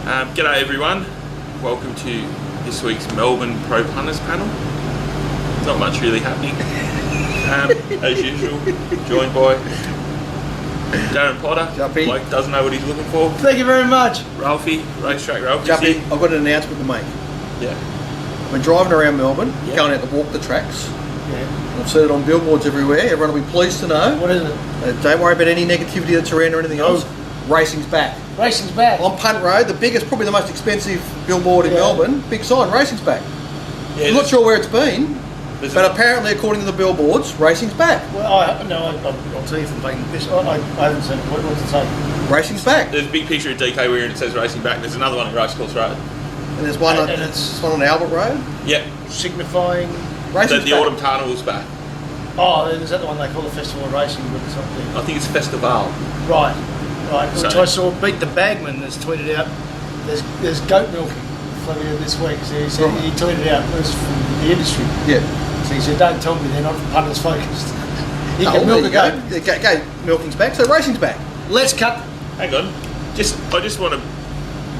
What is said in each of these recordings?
G'day everyone, welcome to this week's Melbourne Pro Punters panel. Not much really happening, as usual, joined by Darren Potter, Juppy. Bloke doesn't know what he's looking for. Thank you very much. Ralphie, Racetrack Ralphie. Juppy, I've got an announcement to make. Yeah. We're driving around Melbourne, Yeah. going out to walk the tracks. Yeah. I've seen it on billboards everywhere. Everyone will be pleased to know. What is it? Don't worry about any negativity that's around or anything else. Racing's back. Racing's back. On Punt Road, the biggest, probably the most expensive billboard in Melbourne, big sign, racing's back. Yeah, I'm not sure where it's been, but apparently according to the billboards, racing's back. Well, I'll tell you from taking this. I haven't seen it. What's it say? Racing's back. There's a big picture of DK where it says Racing Back. There's another one in Racecourse Road. And there's one, And it's one on Albert Road. Yep. Signifying. Racing's The back. Autumn Carnival's back. Oh, is that the one they call the Festival of Racing? But something. I think it's Festival. Right. Which So- I saw. Beat the Bagman has tweeted out. There's goat milking floating in this week. So he said he tweeted out this from the industry. Yeah. So he said, "Don't tell me they're not punters focused. You Oh, can there milk you a goat." go. Goat milking's back, so racing's back. Let's cut. Hang on. I just want to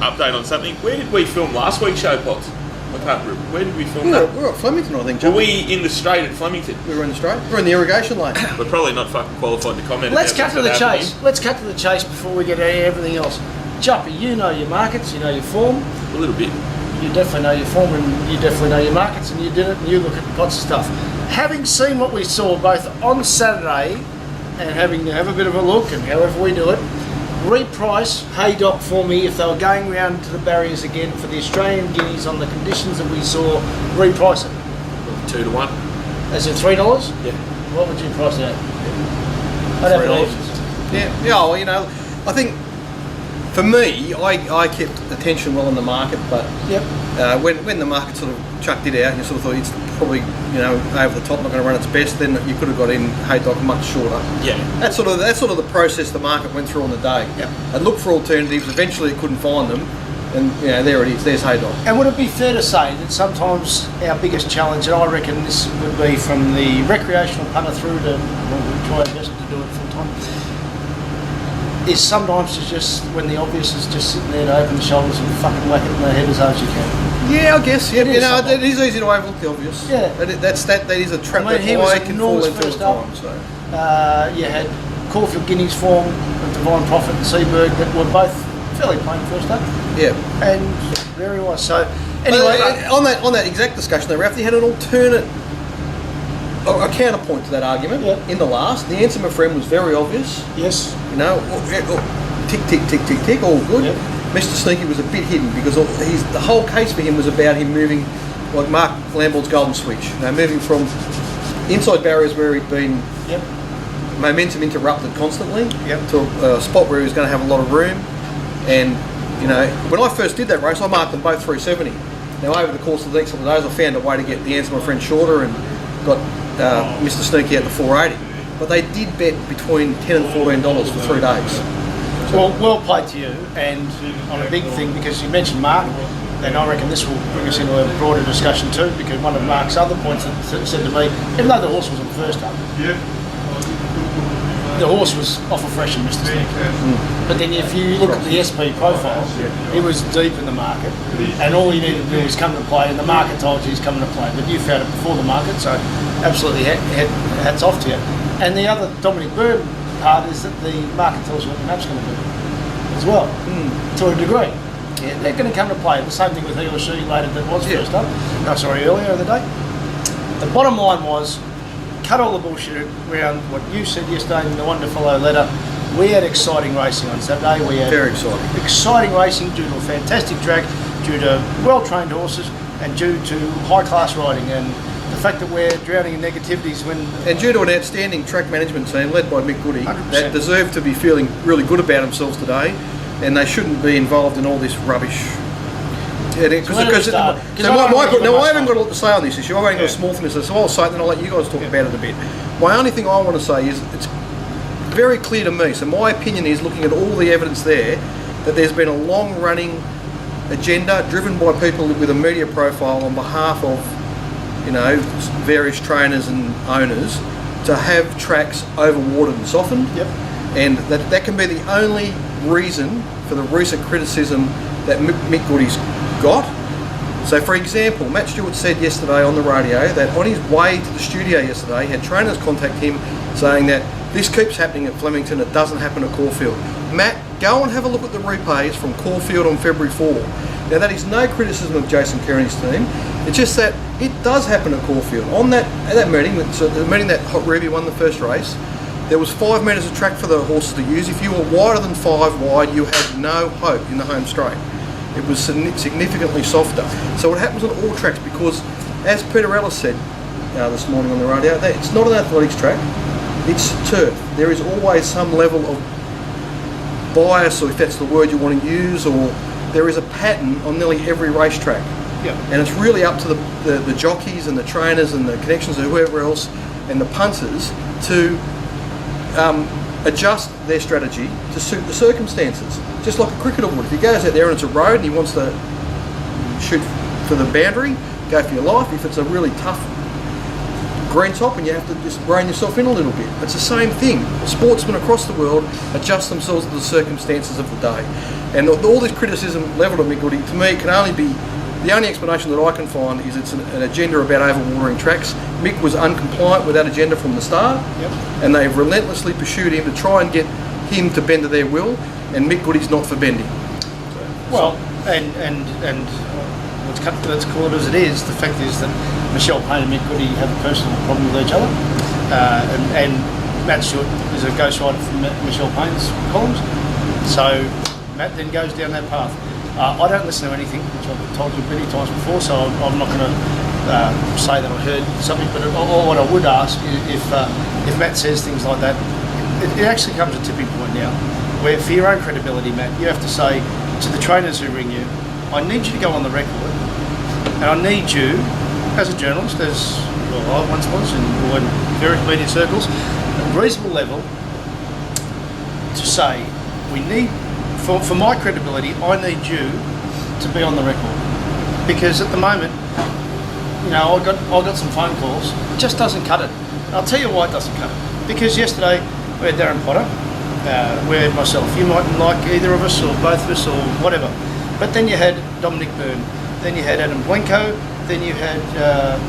update on something. Where did we film last week's show, Pots? I can't remember. Where did we film that? We're at Flemington, I think, Were John. we in the straight at Flemington? We were in the straight. We're in the irrigation lane. We're probably not fucking qualified to comment. Let's about cut to the what's happening. chase. Let's cut to the chase before we get into everything else. Juppy, you know your markets, you know your form. A little bit. You definitely know your form, and you definitely know your markets, and you did it, and you look at lots of stuff. Having seen what we saw both on Saturday, and having to have a bit of a look, and however we do it, reprice Haydock for me if they were going round to the barriers again for the Australian guineas on the conditions that we saw. Reprice it. 2 to 1. As in $3. Yeah. What would you price it at? I'd have $3. it. Yeah, well, you know, I think for me, I kept attention well in the market, but Yep. when the market sort of chucked it out, you sort of thought it's probably, you know, over the top, not going to run its best, then you could have got in Haydock much shorter. Yeah. That's sort of the process the market went through on the day. Yep. And looked for alternatives. Eventually, it couldn't find them, and you know, there it is. There's Haydock. And would it be fair to say that sometimes our biggest challenge, and I reckon this would be from the recreational punter through to, well, we try our best to do it full time, is sometimes it's just when the obvious is just sitting there to open the shoulders and fucking whack it in the head as hard as you can. Yeah, I guess. Yeah, It you is know, something. it is easy to overlook the obvious. Yeah. That is a trap I mean, he that was I can fall enormous into all first the up. time. So. You had Caulfield Guineas form with Divine Prophet and Seaberg that were both fairly plain first up, Yeah. and there he was. So anyway, on that exact discussion, though, Ralph, you had an alternate, a counterpoint to that argument. Yeah. In the last, the answer, my friend, was very obvious. yes, You know, tick, tick, tick, tick, tick, all good. Yep. Mr. Sneaky was a bit hidden because the whole case for him was about him moving, like Mark Lamborn's golden switch. You know, moving from inside barriers where he'd been yep, momentum interrupted constantly Yep. to a spot where he was going to have a lot of room. And, you know, when I first did that race, I marked them both 370. Now, over the course of the next couple of days, I found a way to get the answer, my friend, shorter and got Mr. Sneaky out to 480. But they did bet between $10 and $14 for 3 days. well played to you, and on a big thing because you mentioned Mark, and I reckon this will bring us into a broader discussion too, because one of Mark's other points that said to me, even though the horse wasn't first up, the horse was off a fresh and Mr. Sneaky. But then if you look at the SP profile, he was deep in the market, and all he needed to do was come to play, and the market told you he's coming to play, but you found it before the market, so absolutely hats off to you. And the other Dominic Bird part is that the market tells you what the map's going to do as well, to a degree. Yeah, they're going to come to play. The same thing with he or she later that was first up. No, sorry, earlier in the day. The bottom line was, cut all the bullshit around what you said yesterday in the One to Follow letter. We had exciting racing on Saturday. We had Very exciting. exciting racing due to a fantastic track, due to well-trained horses, and due to high-class riding. And the fact that we're drowning in negativities when... And due to an outstanding track management team led by Mick Goody 100%. that deserve to be feeling really good about themselves today, and they shouldn't be involved in all this rubbish. where do we start? 'Cause I don't really I haven't much got a lot to say on this issue. I've only got a small thing to say, so I'll say it, then I'll let you guys talk about it a bit. My only thing I want to say is it's very clear to me, so my opinion is, looking at all the evidence there, that there's been a long-running agenda driven by people with a media profile on behalf of, you know, various trainers and owners to have tracks overwatered and softened. Yep. And that can be the only reason for the recent criticism that Mick Goody's got. So, for example, Matt Stewart said yesterday on the radio that on his way to the studio yesterday, he had trainers contact him saying that this keeps happening at Flemington, it doesn't happen at Caulfield. Matt, go and have a look at the replays from Caulfield on February 4. Now, that is no criticism of Jason Kearney's team. It's just that it does happen at Caulfield. At that meeting, so the meeting that Hot Ruby won the first race, there was 5 metres of track for the horses to use. If you were wider than 5 wide, you had no hope in the home straight. It was significantly softer. So it happens on all tracks because, as Peter Ellis said this morning on the radio, that it's not an athletics track, it's turf. There is always some level of bias, or if that's the word you want to use, or there is a pattern on nearly every racetrack. Yeah. And it's really up to the jockeys and the trainers and the connections and whoever else and the punters to adjust their strategy to suit the circumstances. Just like a cricketer would. If he goes out there and it's a road and he wants to shoot for the boundary, go for your life. If it's a really tough green top and you have to just rein yourself in a little bit, it's the same thing. Sportsmen across the world adjust themselves to the circumstances of the day. And all this criticism levelled at Mick Goody, to me, can only be, the only explanation that I can find is it's an agenda about overwatering tracks. Mick was uncompliant with that agenda from the start, and they've relentlessly pursued him to try and get him to bend to their will, and Mick Goody's not for bending. Well, and let's call it as it is. The fact is that Michelle Payne and Mick Goody have a personal problem with each other, and Matt Stewart is a ghostwriter from Michelle Payne's columns. So Matt then goes down that path. I don't listen to anything, which I've told you many times before, so I'm not going to say that I heard something. But what I would ask is if Matt says things like that, it actually comes to a tipping point now, where for your own credibility, Matt, you have to say to the trainers who ring you, I need you to go on the record, and I need you, as a journalist, as well, I once was in various media circles, at a reasonable level, to say, we need, for my credibility, I need you to be on the record. Because at the moment, you know, I got some phone calls, it just doesn't cut it. And I'll tell you why it doesn't cut it. Because yesterday, we had Darren Potter, we had myself. You mightn't like either of us, or both of us, or whatever. But then you had Dominic Byrne, then you had Adam Blenko, then you had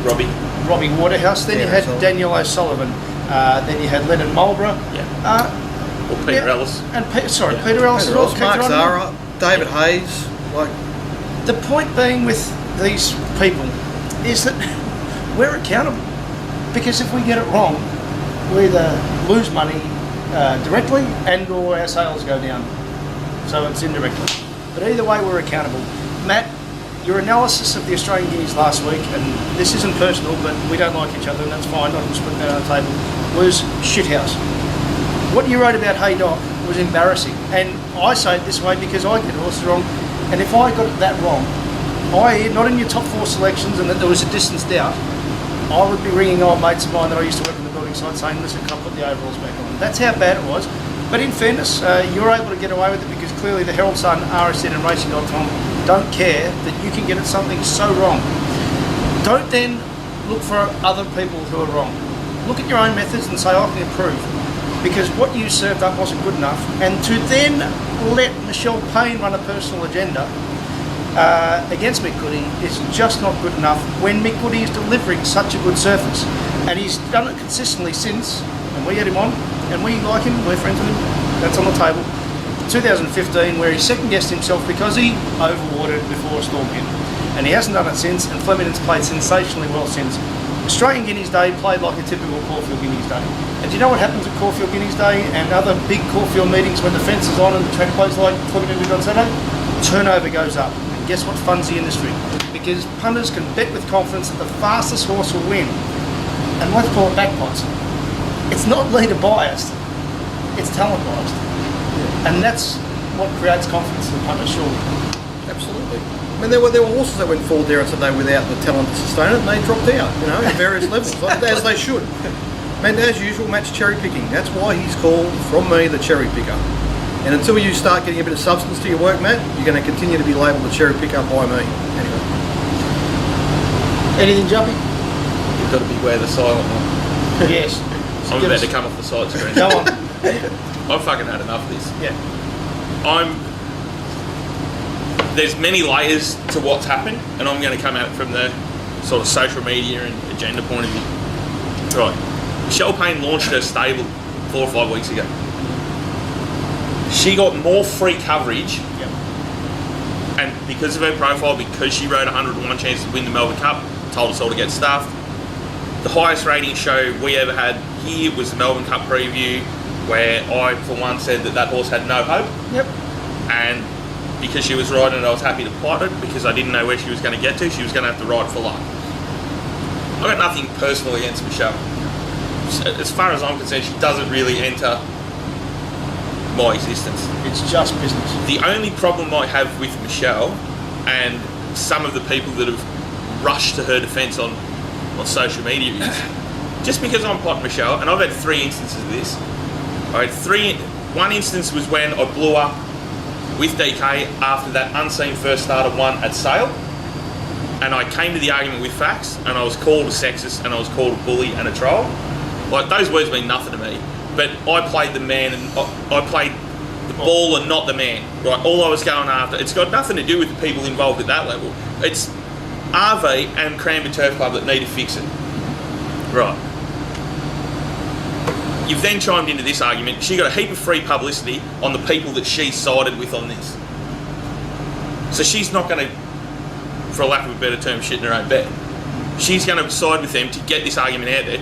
Robbie Waterhouse, then you had Daniel O'Sullivan, then you had Leonard Mulborough. Or Peter Ellis. And Peter Ellis as well. Mark Zara, David Hayes. The point being with these people is that we're accountable. Because if we get it wrong, we either lose money directly and or our sales go down. So it's indirectly. But either way, we're accountable. Matt, your analysis of the Australian Guineas last week, and this isn't personal, but we don't like each other, and that's fine, I can just put that on the table, was shithouse. What you wrote about Haydock was embarrassing. And I say it this way because I get horses wrong, and if I got it that wrong, not in your top 4 selections and that there was a distance doubt, I would be ringing old mates of mine that I used to work on the building site saying, listen, can I put the overalls back on? That's how bad it was. But in fairness, you were able to get away with it because clearly the Herald Sun, RSN and Racing.com don't care that you can get at something so wrong. Don't then look for other people who are wrong. Look at your own methods and say, I can improve. Because what you served up wasn't good enough. And to then let Michelle Payne run a personal agenda against Mick Goody is just not good enough when Mick Goody is delivering such a good surface. And he's done it consistently since, and we had him on, and we like him, we're friends with him, that's on the table. 2015, where he second-guessed himself because he overwatered before a storm hit. And he hasn't done it since, and Flemington's played sensationally well since. Australian Guineas Day played like a typical Caulfield Guineas Day. And do you know what happens at Caulfield Guineas Day and other big Caulfield meetings when the fence is on and the track closed like Flemington did on Saturday? Turnover goes up. And guess what funds the industry? Because punters can bet with confidence that the fastest horse will win. And let's call it backpots. It's not leader biased, it's talent biased. And that's what creates confidence in the punter, surely. Absolutely. I mean, there were horses that went forward there on Saturday without the talent to sustain it, and they dropped out, you know, at various levels, as they should. And as usual, Matt's cherry picking. That's why he's called, from me, the cherry picker. And until you start getting a bit of substance to your work, Matt, you're going to continue to be labelled the cherry picker by me. Anyway. Anything, Jumpy? You've got to beware the silent one. Yes. I'm about to come off the side screen. Go on. I've fucking had enough of this. Yeah. I'm there's many layers to what's happened, and I'm going to come at it from the sort of social media and agenda point of view. Right. Michelle Payne launched her stable 4 or 5 weeks ago. She got more free coverage, and because of her profile, because she rode 101 chances to win the Melbourne Cup, told us all to get stuffed. The highest rating show we ever had here was the Melbourne Cup preview, where I, for one, said that horse had no hope. Yep. And because she was riding it, I was happy to plot it, because I didn't know where she was going to get to. She was going to have to ride for luck. I've got nothing personal against Michelle. As far as I'm concerned, she doesn't really enter my existence. It's just business. The only problem I have with Michelle and some of the people that have rushed to her defence on social media is just because I'm plotting Michelle, and I've had 3 instances of this. I had one instance was when I blew up with DK after that unseen first start of 1 at Sale, and I came to the argument with facts, and I was called a sexist, and I was called a bully and a troll. Like, those words mean nothing to me, but I played the man, and I played the ball and not the man, right? All I was going after, it's got nothing to do with the people involved at that level. It's RV and Cranbourne Turf Club that need to fix it. Right. You've then chimed into this argument. She got a heap of free publicity on the people that she sided with on this. So she's not going to, for lack of a better term, shit in her own bed. She's going to side with them to get this argument out there.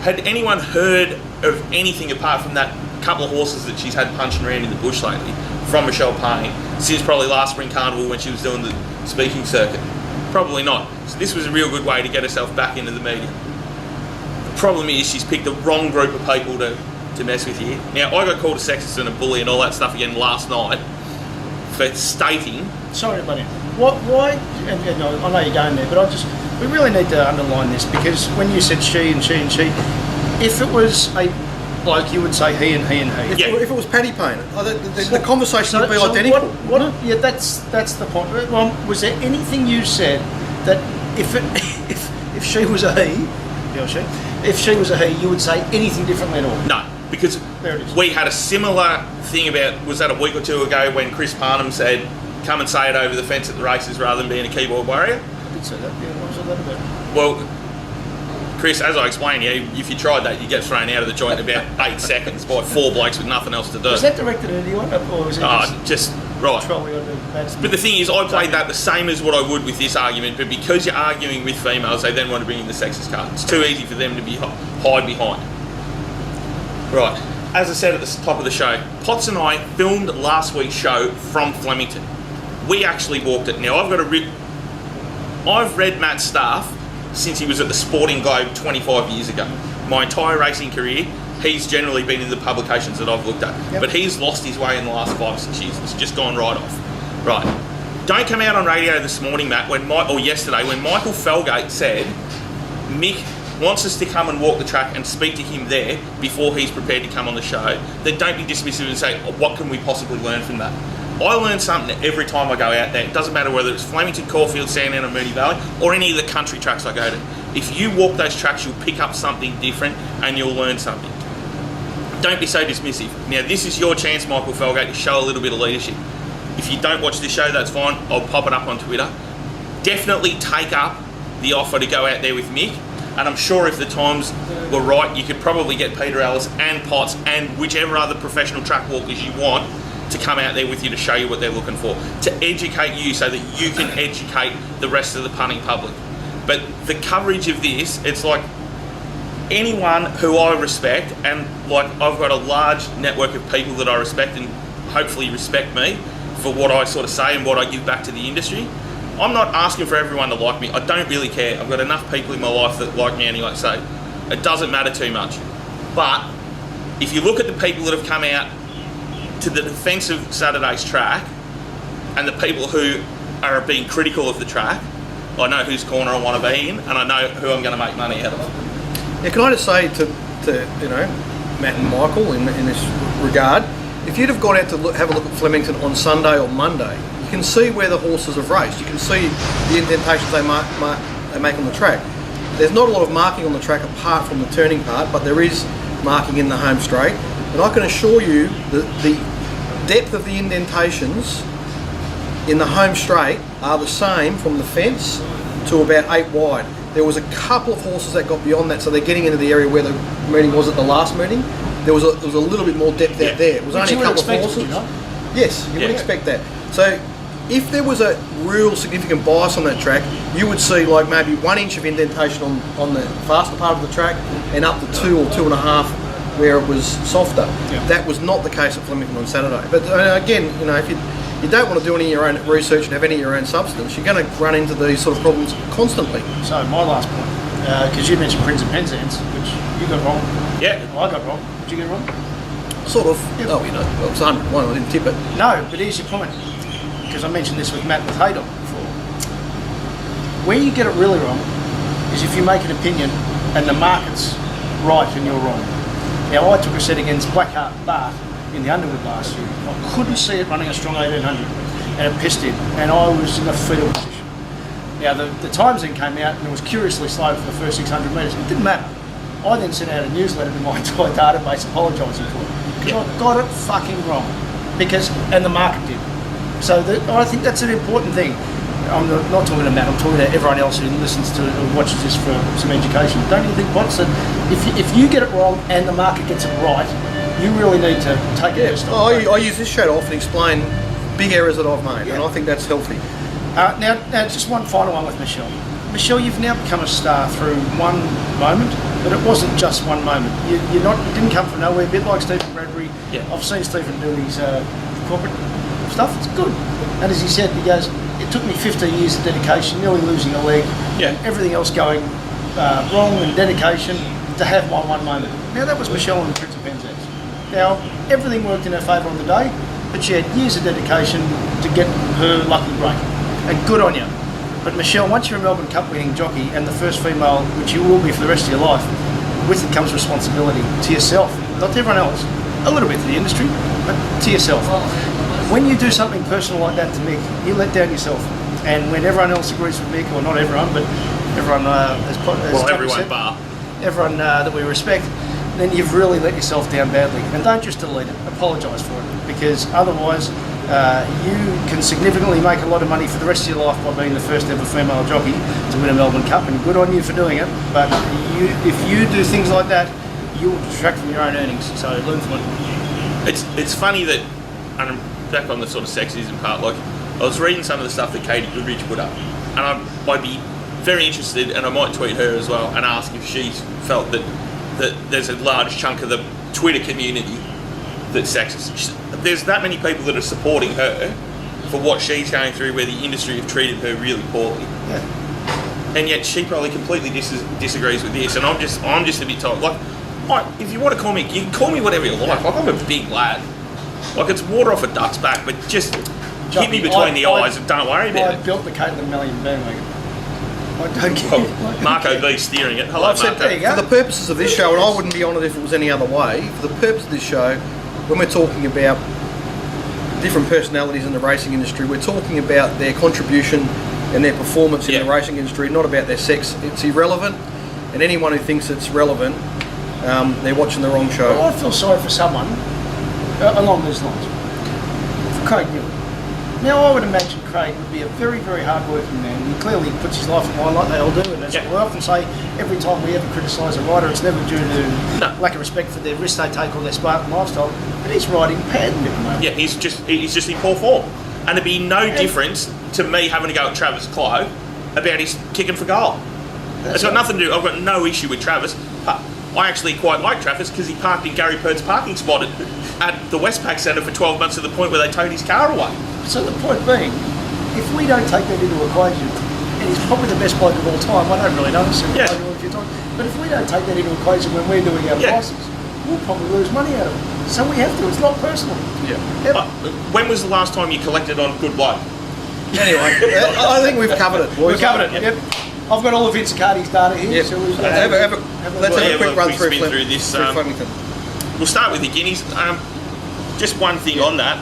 Had anyone heard of anything apart from that couple of horses that she's had punching around in the bush lately from Michelle Payne since probably last spring carnival when she was doing the speaking circuit? Probably not. So this was a real good way to get herself back into the media. The problem is she's picked the wrong group of people to mess with here. Now, I got called a sexist and a bully and all that stuff again last night for stating... Sorry, buddy. Why? And I know you're going there, but we really need to underline this, because when you said she and she and she, if it was a bloke, you would say he and he and he. If it was Paddy Payne, the conversation would be identical. Yeah, that's the point. Well, was there anything you said that if she was a he, if she was a he, you would say anything differently at all? No, because we had a similar thing about, was that a week or 2 ago, when Chris Parnham said, come and say it over the fence at the races rather than being a keyboard warrior? I did say that, yeah. What was that about? Well, Chris, as I explained, if you tried that, you get thrown out of the joint in about 8 seconds by 4 blokes with nothing else to do. Was that directed at anyone, or was it just right? But the thing is, I played that the same as what I would with this argument, but because you're arguing with females, they then want to bring in the sexist card. It's too easy for them to be hide behind. Right. As I said at the top of the show, Potts and I filmed last week's show from Flemington. We actually walked it. Now, I've read Matt's stuff since he was at the Sporting Globe 25 years ago. My entire racing career, he's generally been in the publications that I've looked at. Yep. But he's lost his way in the last 5 or 6 years. It's just gone right off. Right. Don't come out on radio this morning, Matt, or yesterday, when Michael Felgate said Mick wants us to come and walk the track and speak to him there before he's prepared to come on the show. Then don't be dismissive and say, what can we possibly learn from that? I learn something every time I go out there. It doesn't matter whether it's Flemington, Caulfield, Sandown or Moonee Valley, or any of the country tracks I go to. If you walk those tracks, you'll pick up something different and you'll learn something. Don't be so dismissive. Now, this is your chance, Michael Felgate, to show a little bit of leadership. If you don't watch this show, that's fine. I'll pop it up on Twitter. Definitely take up the offer to go out there with Mick. And I'm sure if the times were right, you could probably get Peter Ellis and Potts and whichever other professional track walkers you want to come out there with you to show you what they're looking for, to educate you so that you can educate the rest of the punting public. But the coverage of this, it's like anyone who I respect, and like I've got a large network of people that I respect and hopefully respect me for what I sort of say and what I give back to the industry. I'm not asking for everyone to like me. I don't really care. I've got enough people in my life that like me anyway, so it doesn't matter too much. But if you look at the people that have come out to the defence of Saturday's track and the people who are being critical of the track, I know whose corner I want to be in and I know who I'm going to make money out of. Yeah, can I just say to Matt and Michael in this regard, if you'd have gone out to have a look at Flemington on Sunday or Monday, you can see where the horses have raced. You can see the indentations they make on the track. There's not a lot of marking on the track apart from the turning part, but there is marking in the home straight. And I can assure you that the depth of the indentations in the home straight are the same from the fence to about 8 wide. There was a couple of horses that got beyond that, so they're getting into the area where the meeting was at the last meeting. There was a little bit more depth out there. It was only a couple of horses. Yes, you would expect that. So if there was a real significant bias on that track, you would see like maybe 1 inch of indentation on the faster part of the track and up to 2 or 2.5 where it was softer. Yeah. That was not the case at Flemington on Saturday. But again, you know, if you don't want to do any of your own research and have any of your own substance, you're going to run into these sort of problems constantly. So my last point, because you mentioned Prince of Penzance, which you got wrong. Yeah. I got wrong. Did you get wrong? Sort of. Yep. Oh, you know, well, it was 101. I didn't tip it. No, but here's your point. Because I mentioned this with Matt with Haydock before. Where you get it really wrong is if you make an opinion and the market's right and you're wrong. Now, I took a set against Blackheart Bart in the Underwood last year. I couldn't see it running a strong 1800 and it pissed in and I was in a fetal position. Now, the times then came out and it was curiously slow for the first 600 metres. It didn't matter. I then sent out a newsletter to my entire database apologising for it. Because I got it fucking wrong. And the market did. So I think that's an important thing. I'm not talking to Matt, I'm talking to everyone else who listens to it and watches this for some education. Don't you think, Potts, that if you get it wrong and the market gets it right, you really need to take it as I use this show to often explain big errors that I've made, and I think that's healthy. Now, just one final one with Michelle. Michelle, you've now become a star through one moment, but it wasn't just one moment. You didn't come from nowhere, a bit like Stephen Bradbury. Yeah. I've seen Stephen do his corporate stuff, it's good. And as he said, he goes, it took me 15 years of dedication, nearly losing a leg, and everything else going wrong and dedication to have my one moment. Now that was Michelle and the Prince of Penzance. Now, everything worked in her favour on the day, but she had years of dedication to get her lucky break. And good on you. But Michelle, once you're a Melbourne Cup winning jockey and the first female, which you will be for the rest of your life, with it comes responsibility to yourself, not to everyone else, a little bit to the industry, but to yourself. When you do something personal like that to Mick, you let down yourself. And when everyone else agrees with Mick, or not everyone, but everyone everyone that we respect, then you've really let yourself down badly. And don't just delete it, apologise for it, because otherwise you can significantly make a lot of money for the rest of your life by being the first ever female jockey to win a Melbourne Cup, and good on you for doing it. But if you do things like that, you will detract from your own earnings. So learn from it. It's funny that, and I'm back on the sort of sexism part, like I was reading some of the stuff that Katie Goodrich put up, and I'd be very interested, and I might tweet her as well and ask if she felt that there's a large chunk of the Twitter community that's sexist. There's that many people that are supporting her for what she's going through, where the industry have treated her really poorly. Yeah. And yet she probably completely disagrees with this, and I'm just a bit told, like, if you want to call me, you can call me whatever you like. Like, I'm a big lad. Like, it's water off a duck's back, but just hit me between the eyes and don't worry about it. I built the Caitlin Mellion bandwagon. I don't care. Well, Marco B steering it. Hello, Marco. For the purposes of this show, and I wouldn't be on it if it was any other way, for the purpose of this show, when we're talking about different personalities in the racing industry, we're talking about their contribution and their performance in the racing industry, not about their sex. It's irrelevant, and anyone who thinks it's relevant, they're watching the wrong show. Well, I feel sorry for someone along those lines. For Craig Miller. Now, I would imagine Craig would be a very, very hard-working man. He clearly puts his life on the line like they all do, and as we often say, every time we ever criticise a rider, it's never due to lack of respect for their risk they take or their Spartan lifestyle, but he's riding patent at the moment. Yeah, he's just in poor form. And it'd be no difference to me having to go at Travis Clough about his kicking for goal. It's got nothing to do, I've got no issue with Travis. I actually quite like Travis because he parked in Gary Purt's parking spot at the Westpac Centre for 12 months to the point where they towed his car away. So the point being, if we don't take that into equation, and he's probably the best bloke of all time, I don't really know this, but if we don't take that into equation when we're doing our prices, we'll probably lose money out of it. So we have to, it's not personal. Yeah. When was the last time you collected on Good Bloke? Anyway, I think we've covered it, boys. We've covered it, yep. I've got all of Vince Accardi's data here. Yep. So let's have a quick run through this. Flemington. We'll start with the Guineas. Just one thing on that.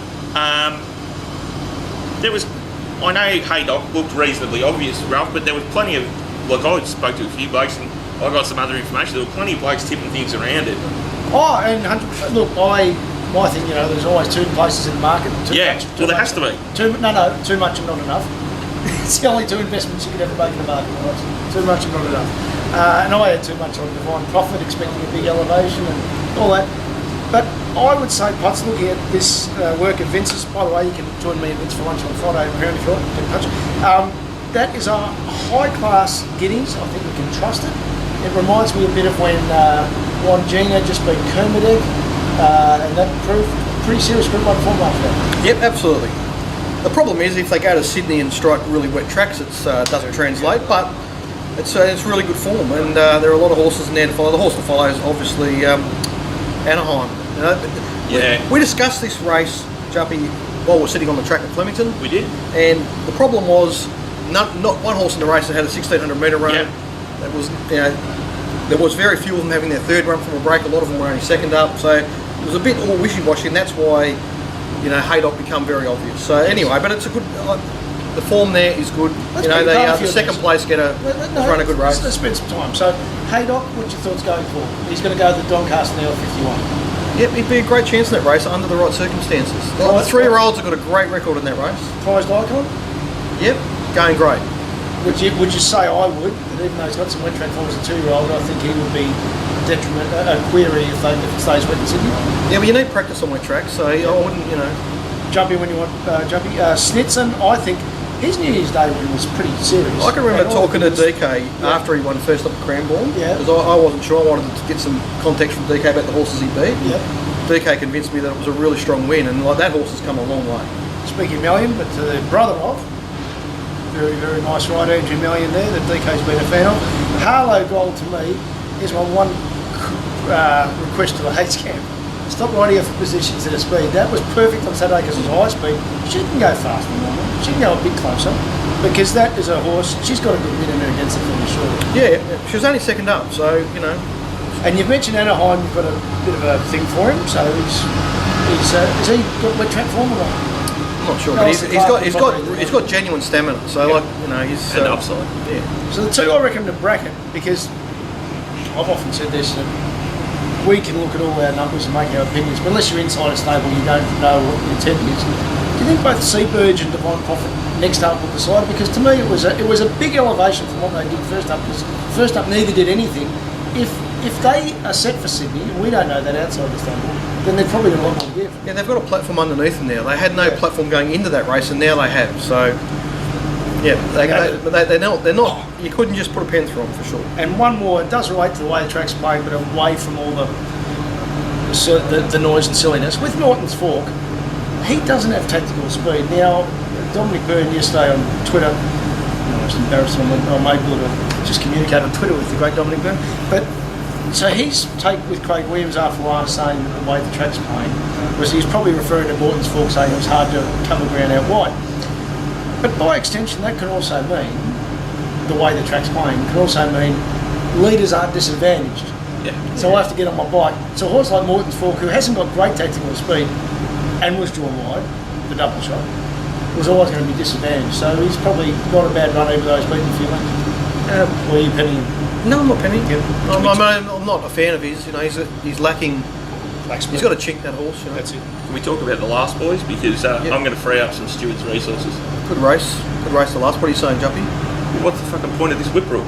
I know Haydock looked reasonably obvious, Ralph, but there was plenty of, like, I spoke to a few blokes and I got some other information. There were plenty of blokes tipping things around it. Oh, and look, I My thing, there's always two places in the market. There has to be. Too much and not enough. It's the only two investments you could ever make in the market. Right? Too much and not enough. And I had too much on Divine Profit, expecting a big elevation and all that. But I would say, Putz, looking at this work of Vince's, by the way, you can join me at Vince for lunch on Friday, apparently, if you want, get in touch. That is a high-class Guineas. I think we can trust it. It reminds me a bit of when Wangina just beat Kermadec, and that proved a pretty serious Group 1 form after that. Yep, absolutely. The problem is if they go to Sydney and strike really wet tracks, it doesn't translate, but it's really good form, and there are a lot of horses in there to follow. The horse to follow is obviously Anaheim. We discussed this race, Juppy, while we're sitting on the track at Flemington. We did. And the problem was not one horse in the race that had a 1,600 metre run. Yeah. That was, there was very few of them having their third run from a break. A lot of them were only second up. So it was a bit all wishy-washy, and that's why, Haydock become very obvious. So anyway, but it's a good. The form there is good. The second place getter has run a good race. Let's spend some time. So Haydock, what's your thoughts going for? He's going to go to the Doncaster now at 51. Yep, he'd be a great chance in that race under the right circumstances. The 3-year-olds have got a great record in that race. Prized Icon? Yep, going great. Would you say I would, that even though he's got some wet track form as a 2-year-old, I think he would be a query if it stays wet in Sydney? Yeah, but you need practice on wet tracks, so I wouldn't, Jumpy when you want Jumpy. Snitson, I think his New Year's Day win was pretty serious. I can remember talking to DK after he won first up at Cranbourne, because I wasn't sure. I wanted to get some context from DK about the horses he beat. Yep. DK convinced me that it was a really strong win, and that horse has come a long way. Speaking of Mellion, but to the brother of, very, very nice rider, Andrew Mellion there, that DK's been a fan of. Harlow Gold to me is my one request to the Hates camp. Stop riding her for positions at a speed. That was perfect on Saturday because it was high speed. She can go fast, she can go a bit closer, because that is a horse. She's got a good win in her against the finish, surely. Yeah, she was only second up, so And you've mentioned Anaheim. You've got a bit of a thing for him. So has he got wet track form or not? I'm not sure, but he's got genuine stamina. So he's and upside. Yeah. So the two I reckon to bracket, because I've often said this. We can look at all our numbers and make our opinions, but unless you're inside a stable, you don't know what the intent is. Do you think both Seaburge and Divine Profit next up will decide? Because to me, it was a big elevation from what they did first up. Because first up neither did anything. If they are set for Sydney, and we don't know that outside the stable, then they've probably got a lot more to give. Yeah, they've got a platform underneath them now. They had no platform going into that race, and now they have. So. Yeah, they're not. You couldn't just put a pen through them for sure. And one more, it does relate to the way the track's played, but away from all the noise and silliness. With Norton's Fork, he doesn't have tactical speed. Now, Dominic Byrne yesterday on Twitter, I was embarrassed, I'm able to just communicate on Twitter with the great Dominic Byrne. But so his take with Craig Williams after last saying that the way the track's playing was he's probably referring to Norton's Fork, saying it was hard to cover ground out wide. But by extension, that can also mean, the way the track's playing, can also mean leaders are disadvantaged. Yeah. So I have to get on my bike. So a horse like Morton's Fork, who hasn't got great tactical speed and was drawn wide, the double shot, was always going to be disadvantaged. So he's probably not a bad run, even though he's beaten a few lengths. Or are you penning him? No, I'm not penning him. I'm not a fan of his. He's lacking. He's got a chink, that horse. That's it. Can we talk about the last boys? Because I'm going to free up some Stewart's resources. Good race the last. What are you saying, Jumpy? What's the fucking point of this whip rule?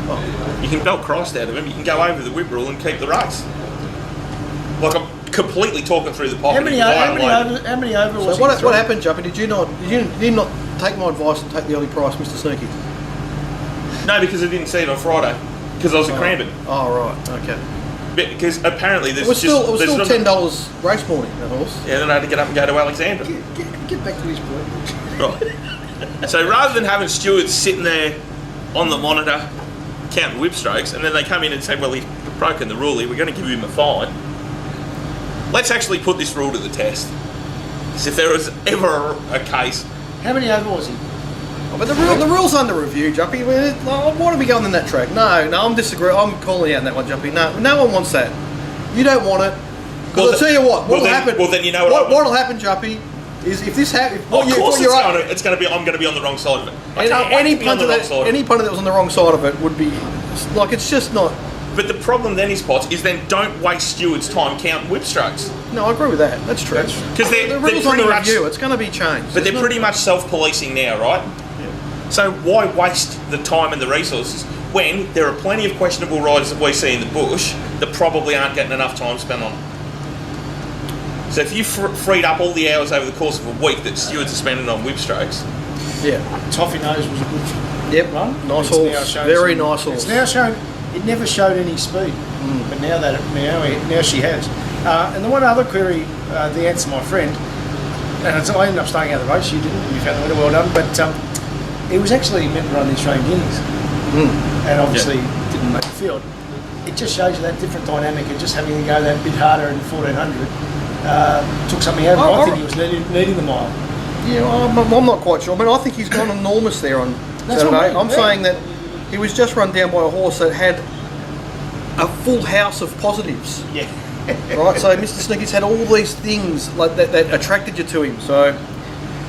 Oh. You can belt Christ out of him, you can go over the whip rule and keep the race. Like, I'm completely talking through the pocket. How many over was so what happened, Jumpy? Did you not take my advice and take the early price, Mr. Snooky? No, because I didn't see it on Friday. Because I was at Cranbourne. Oh, right, okay. Because apparently there's it was still $10 race morning, that horse. Yeah, then I had to get up and go to Alexandra. Get back to his point. Right. So rather than having stewards sitting there on the monitor counting whip strokes, and then they come in and say, well, he's broken the rule here, we're going to give him a fine. Let's actually put this rule to the test. Because if there was ever a case... How many over was he? Oh, but the rule's under review, Jumpy. Why are we going on that track? No, I'm disagreeing. I'm calling out on that one, Jumpy. No one wants that. You don't want it. Because I'll tell you what will happen. Well, then you know what will happen, Jumpy, is if this happens... it's going to be, I'm going to be on the wrong side of it. Any punter that was on the wrong side of it would be... Like, it's just not... But the problem then is, Potts, is then don't waste stewards' time counting whip strokes. No, I agree with that. That's true. Because the rules on the review, it's going to be changed. But they're pretty much self-policing now, right? Yeah. So why waste the time and the resources when there are plenty of questionable riders that we see in the bush that probably aren't getting enough time spent on? So if you freed up all the hours over the course of a week that stewards are spending on whip strokes. Yeah. Toffee Nose was a good run. Nice horse. Very nice horse. It's now shown, it never showed any speed, but now she has. And the one other query, the answer to my friend, and I ended up staying out of the race, you didn't, you found the winner, well done, but it was actually meant to run the Australian Guineas, and obviously didn't make the field. It just shows you that different dynamic of just having to go that bit harder in 1400. Took something out of him. I think he was needing the mile. Yeah, I'm not quite sure. I mean, I think he's gone enormous there on Saturday. I'm saying that he was just run down by a horse that had a full house of positives. Yeah. Right, so Mr. Sneaky's had all these things like that attracted you to him. So,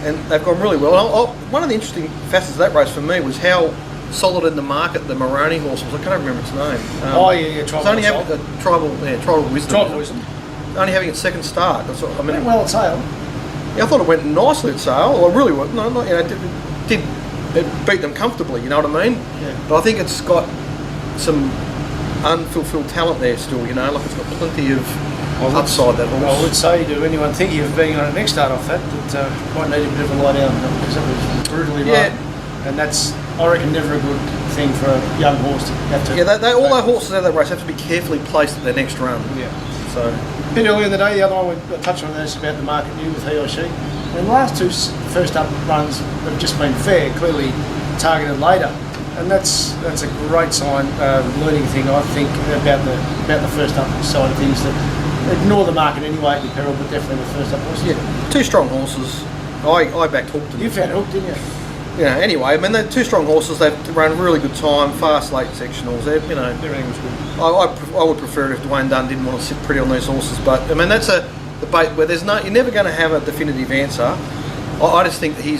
and they've gone really well. One of the interesting facets of that race for me was how solid in the market the Moroni horse was. I can't remember its name. Tribal. It's only having Tribal Wisdom. Tribal Wisdom. Only having its second start. That's what I mean. Went well at Sale. Yeah, I thought it went nicely at Sale. Well, it really was. No, not, it beat them comfortably. You know what I mean? Yeah. But I think it's got some unfulfilled talent there still. You know, like it's got plenty of upside. That horse. I would say to anyone thinking of being on a next start off that might need a bit of a lie down because that was brutally run, and that's, I reckon, never a good thing for a young horse to have to. Yeah, all our horses out of that race have to be carefully placed at their next run. Yeah. So. A bit earlier in the day, the other one we touched on this about the market new with he or she. And the last two first up runs have just been fair, clearly targeted later, and that's a great sign, learning thing I think about the first up side of things. That ignore the market anyway at your peril, but definitely the first up horses. Yeah, two strong horses. I backed Hooked. You found Hooked, didn't you? Yeah. Anyway, I mean they're two strong horses. They've run really good time, fast late sectionals. Everything was good. I would prefer it if Dwayne Dunn didn't want to sit pretty on these horses, but I mean that's a debate where you're never going to have a definitive answer. I just think that he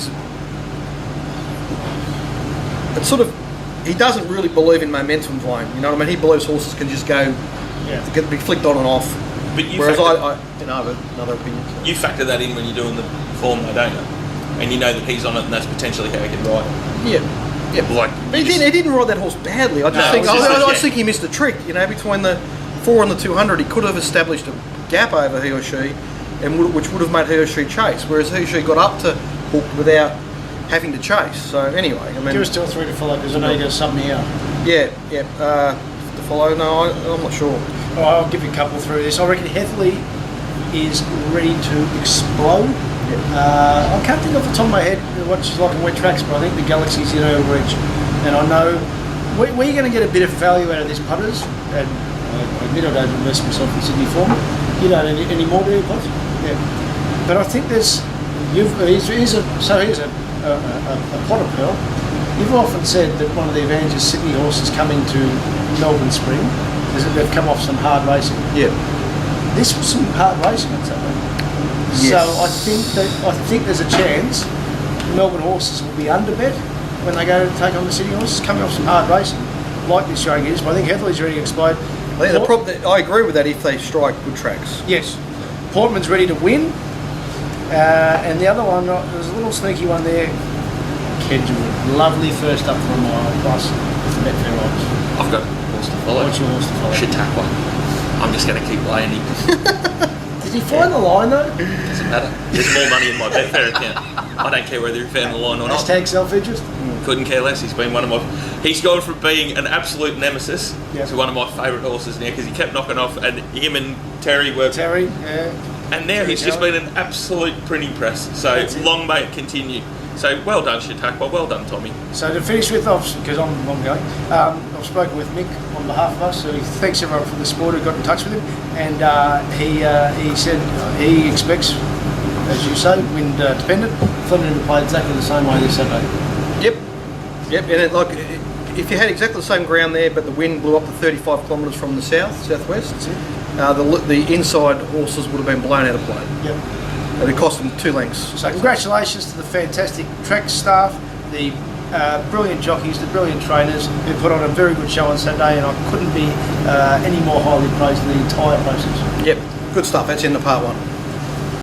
doesn't really believe in momentum, Dwayne. You know what I mean? He believes horses can just go, be flicked on and off. But whereas I have another opinion. So. You factor that in when you're doing the form, though, don't you? And you know that he's on it, and that's potentially how he can ride. Yeah. Like he didn't ride that horse badly. I just think he missed a trick. You know, between the 4 and the 200, he could have established a gap over he or she, which would have made he or she chase. Whereas he or she got up to Hook without having to chase. So anyway, I mean, give us 2 or 3 to follow because I know you got something here. Yeah. To follow? No, I'm not sure. All right, I'll give you a couple through this. I reckon Heatherly is ready to explode. I can't think off the top of my head what she's like in wet tracks, but I think the Galaxy's in her reach. And I know we're going to get a bit of value out of this Punters. And I admit I don't invest myself in Sydney form. You don't any more, do you, Potts? Yeah. But I think here's a pot of pearl. You've often said that one of the advantages Sydney horses coming to Melbourne Spring is that they've come off some hard racing. Yeah. This was some hard racing on Saturday. Yes. So I think there's a chance Melbourne horses will be underbet when they go to take on the Sydney horses coming off some hard racing, like this showing is. But I think Heatherly's ready to explode. I agree with that if they strike good tracks. Yes. Portman's ready to win. And the other one, there's a little sneaky one there. Kedgewood. Lovely first up for a mile plus with the Betfair odds. I've got a horse to follow. What's your horse to follow? Chautauqua. I'm just going to keep laying him. Did he find the line though? Doesn't matter. There's more money in my Betfair account. I don't care whether he found the line or not. Hashtag self-interest. Couldn't care less. He's been one of my. He's gone from being an absolute nemesis to one of my favourite horses now because he kept knocking off, and him and Terry were. And now he's just been an absolute printing press. So long may it continue. So well done, Chautauqua. Well done, Tommy. So to finish with, because I'm going, I've spoken with Mick on behalf of us. So he thanks everyone from the sport who got in touch with him, and he said he expects, as you say, wind dependent, Fleming to play exactly the same way this Saturday. Yep. And if you had exactly the same ground there, but the wind blew up to 35 kilometres from the southwest, that's it. The inside horses would have been blown out of play. Yep. And it cost them 2 lengths. So congratulations to the fantastic track staff, the brilliant jockeys, the brilliant trainers who put on a very good show on Saturday, and I couldn't be any more highly praised in the entire process. Yep, good stuff. That's in the part one.